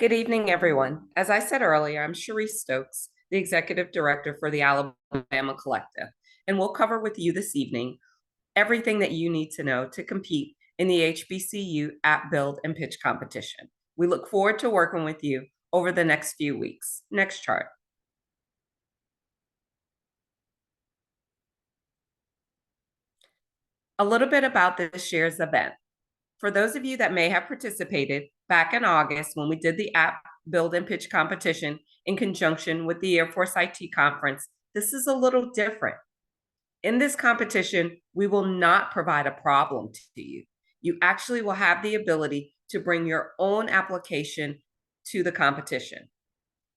Good evening, everyone. As I said earlier, I'm Cherie Stokes, the Executive Director for the Alabama Collective, and we'll cover with you this evening everything that you need to know to compete in the HBCU App Build and Pitch competition. We look forward to working with you over the next few weeks. Next chart. A little bit about this year's event. For those of you that may have participated back in August when we did the App Build and Pitch competition in conjunction with the Air Force IT conference, this is a little different. In this competition, we will not provide a problem to you. You actually will have the ability to bring your own application to the competition.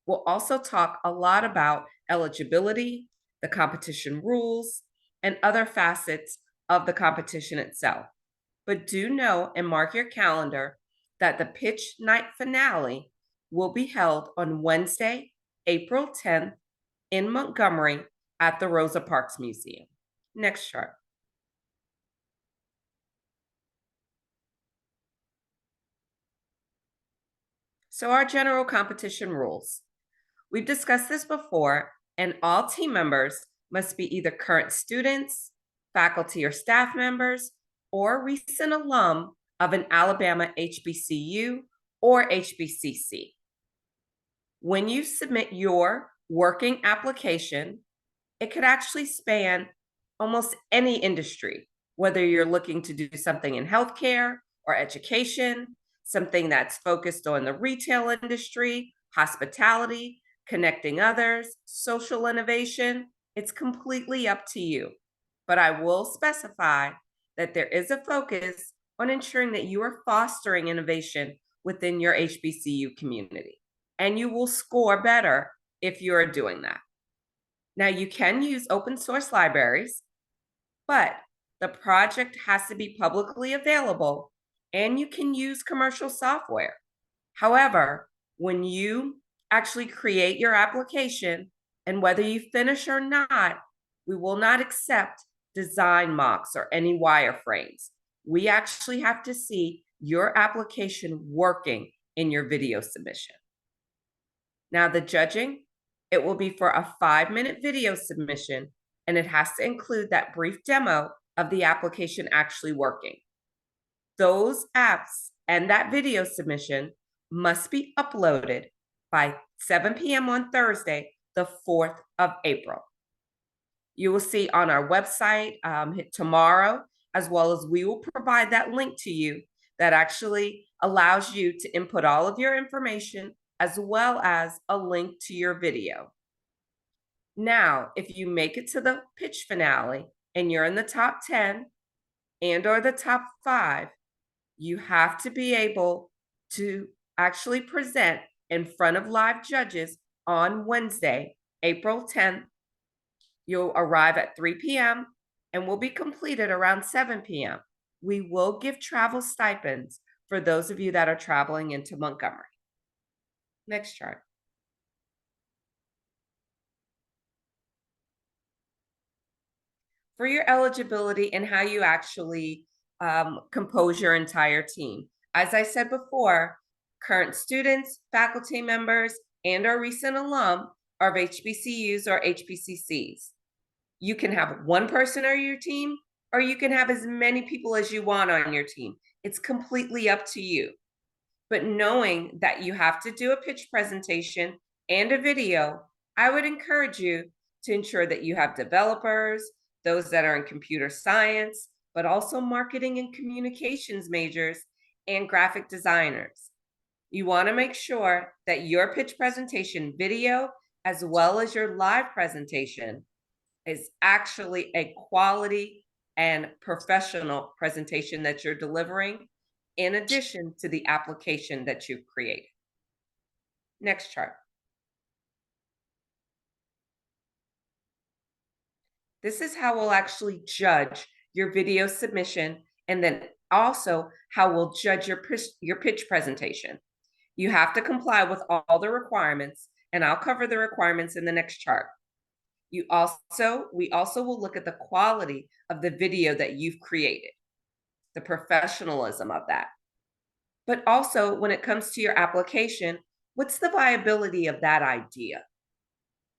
We'll also talk a lot about eligibility, the competition rules, and other facets of the competition itself. But do know and mark your calendar that the pitch night finale will be held on Wednesday, April 10th in Montgomery at the Rosa Parks Museum. Next chart. So our general competition rules. We've discussed this before, and all team members must be either current students, faculty or staff members, or recent alum of an Alabama HBCU or HBCC. When you submit your working application, it could actually span almost any industry, whether you're looking to do something in healthcare or education, something that's focused on the retail industry, hospitality, connecting others, social innovation. It's completely up to you. But I will specify that there is a focus on ensuring that you are fostering innovation within your HBCU community. And you will score better if you are doing that. Now, you can use open source libraries, but the project has to be publicly available and you can use commercial software. However, when you actually create your application, and whether you finish or not, we will not accept design mocks or any wireframes. We actually have to see your application working in your video submission. Now, the judging, it will be for a 5-minute video submission, and it has to include that brief demo of the application actually working. Those apps and that video submission must be uploaded by 7 p.m. on Thursday, the 4th of April. You will see on our website tomorrow, as well as we will provide that link to you that actually allows you to input all of your information as well as a link to your video. Now, if you make it to the pitch finale and you're in the top 10 and or the top 5, you have to be able to actually present in front of live judges on Wednesday, April 10th. You'll arrive at 3 p.m. and will be completed around 7 p.m. We will give travel stipends for those of you that are traveling into Montgomery. Next chart. For your eligibility and how you actually compose your entire team. As I said before, current students, faculty members, and our recent alum of HBCUs or HBCCs. You can have one person on your team, or you can have as many people as you want on your team. It's completely up to you. But knowing that you have to do a pitch presentation and a video, I would encourage you to ensure that you have developers, those that are in computer science, but also marketing and communications majors and graphic designers. You want to make sure that your pitch presentation video, as well as your live presentation, is actually a quality and professional presentation that you're delivering, in addition to the application that you've created. Next chart. This is how we'll actually judge your video submission, and then also how we'll judge your pitch presentation. You have to comply with all the requirements, and I'll cover the requirements in the next chart. We also will look at the quality of the video that you've created, the professionalism of that. But also, when it comes to your application, What's the viability of that idea?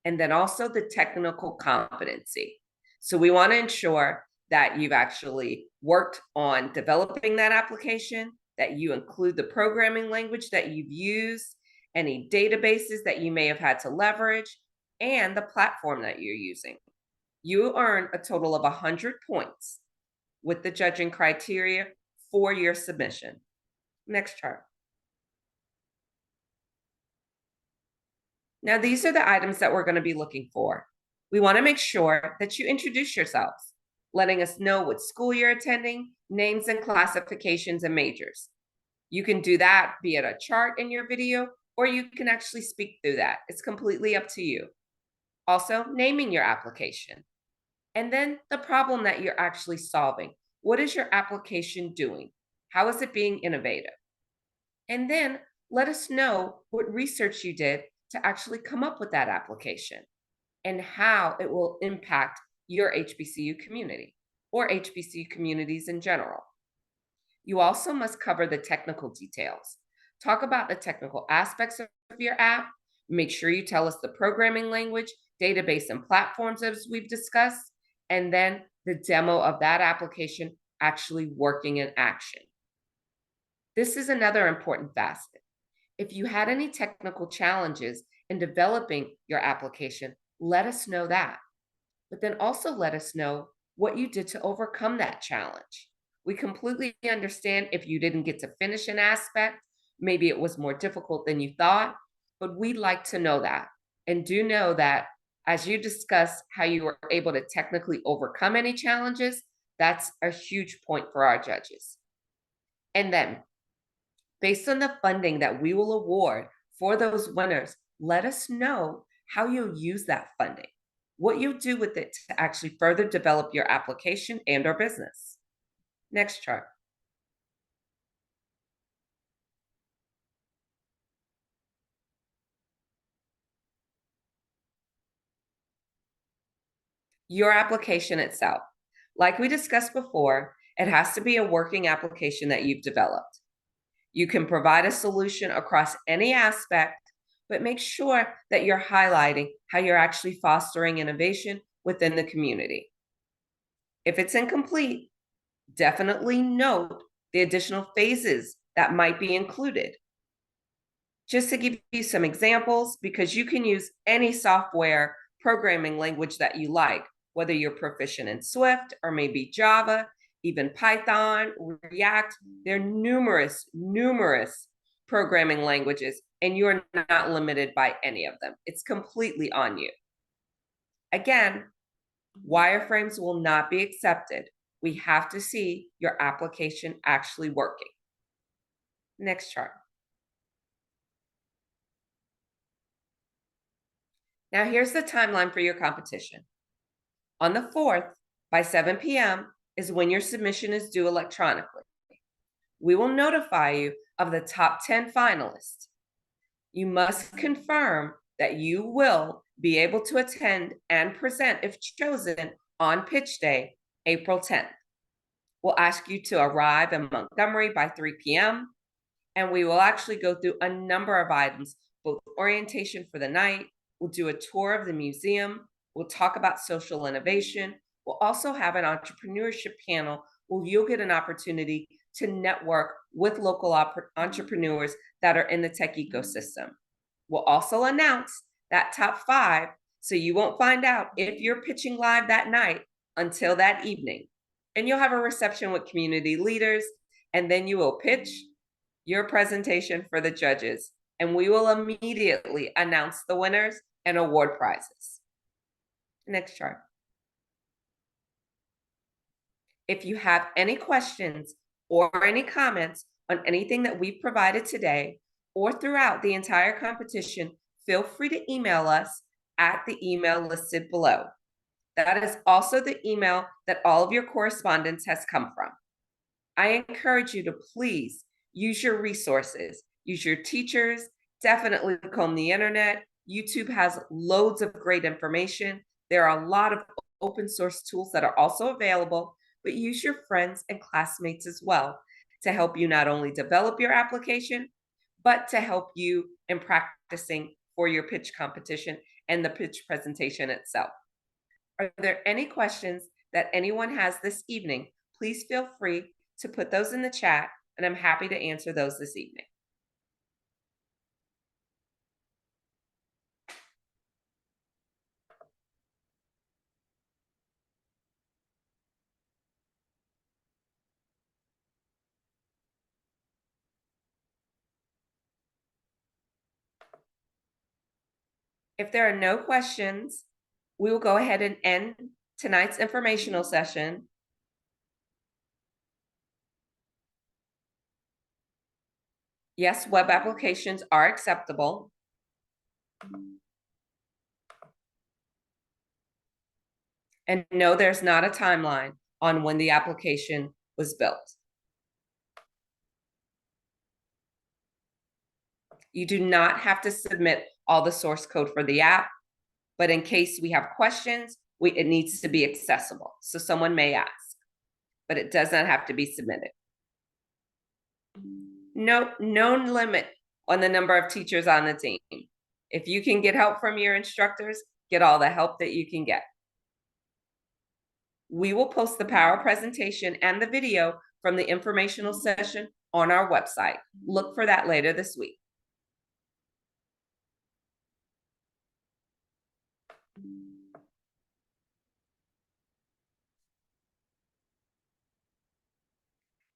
And then also the technical competency. So we want to ensure that you've actually worked on developing that application, that you include the programming language that you've used, any databases that you may have had to leverage, and the platform that you're using. You earn a total of 100 points with the judging criteria for your submission. Next chart. Now, these are the items that we're going to be looking for. We want to make sure that you introduce yourselves, letting us know what school you're attending, names and classifications and majors. You can do that via a chart in your video, or you can actually speak through that. It's completely up to you. Also, naming your application. And then the problem that you're actually solving. What is your application doing? How is it being innovative? And then let us know what research you did to actually come up with that application and how it will impact your HBCU community or HBCU communities in general. You also must cover the technical details. Talk about the technical aspects of your app. Make sure you tell us the programming language, database, and platforms as we've discussed, and then the demo of that application actually working in action. This is another important facet. If you had any technical challenges in developing your application, let us know that. But then also let us know what you did to overcome that challenge. We completely understand if you didn't get to finish an aspect, maybe it was more difficult than you thought, but we'd like to know that. And do know that as you discuss how you were able to technically overcome any challenges, that's a huge point for our judges. And then, based on the funding that we will award for those winners, let us know how you'll use that funding, what you'll do with it to actually further develop your application and or business. Next chart. Your application itself. Like we discussed before, it has to be a working application that you've developed. You can provide a solution across any aspect, but make sure that you're highlighting how you're actually fostering innovation within the community. If it's incomplete, definitely note the additional phases that might be included. Just to give you some examples, because you can use any software programming language that you like, whether you're proficient in Swift or maybe Java, even Python, React. There are numerous programming languages, and you're not limited by any of them. It's completely on you. Again, wireframes will not be accepted. We have to see your application actually working. Next chart. Now here's the timeline for your competition. On the 4th, by 7 p.m. is when your submission is due electronically. We will notify you of the top 10 finalists. You must confirm that you will be able to attend and present if chosen on pitch day, April 10th. We'll ask you to arrive in Montgomery by 3 p.m. and we will actually go through a number of items, both orientation for the night, we'll do a tour of the museum, we'll talk about social innovation, we'll also have an entrepreneurship panel where you'll get an opportunity to network with local entrepreneurs that are in the tech ecosystem. We'll also announce that top 5, so you won't find out if you're pitching live that night until that evening. And you'll have a reception with community leaders, and then you will pitch your presentation for the judges, and we will immediately announce the winners and award prizes. Next chart. If you have any questions or any comments on anything that we've provided today or throughout the entire competition, feel free to email us at the email listed below. That is also the email that all of your correspondence has come from. I encourage you to please use your resources, use your teachers, definitely comb the internet. YouTube has loads of great information. There are a lot of open source tools that are also available, but use your friends and classmates as well to help you not only develop your application, but to help you in practicing for your pitch competition and the pitch presentation itself. Are there any questions that anyone has this evening? Please feel free to put those in the chat, and I'm happy to answer those this evening. If there are no questions, we will go ahead and end tonight's informational session. Yes, web applications are acceptable. And no, there's not a timeline on when the application was built. You do not have to submit all the source code for the app, but in case we have questions, it needs to be accessible. So someone may ask, but it does not have to be submitted. No limit on the number of teachers on the team. If you can get help from your instructors, get all the help that you can get. We will post the power presentation and the video from the informational session on our website. Look for that later this week.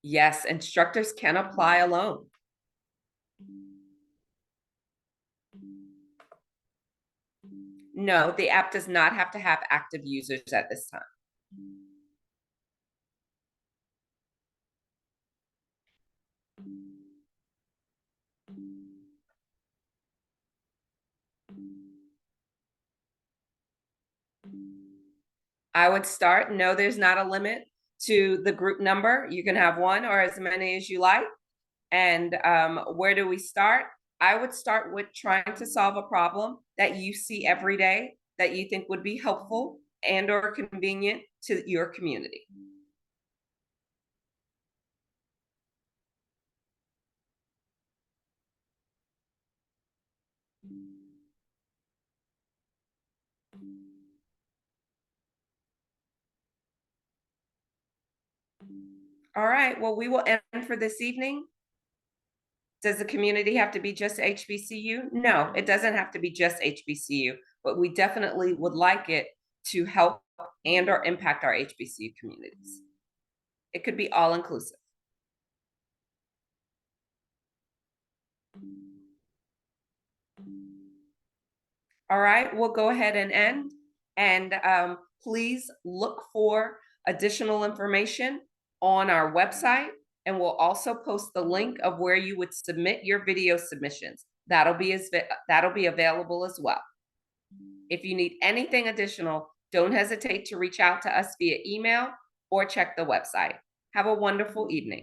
Yes, instructors can apply alone. No, the app does not have to have active users at this time. I would start. No, there's not a limit to the group number. You can have one or as many as you like. And where do we start? I would start with trying to solve a problem that you see every day that you think would be helpful and or convenient to your community. All right, well, we will end for this evening. Does the community have to be just HBCU? No, it doesn't have to be just HBCU, but we definitely would like it to help and or impact our HBCU communities. It could be all inclusive. All right, we'll go ahead and end. And please look for additional information on our website. And we'll also post the link of where you would submit your video submissions. That'll be available as well. If you need anything additional, don't hesitate to reach out to us via email or check the website. Have a wonderful evening.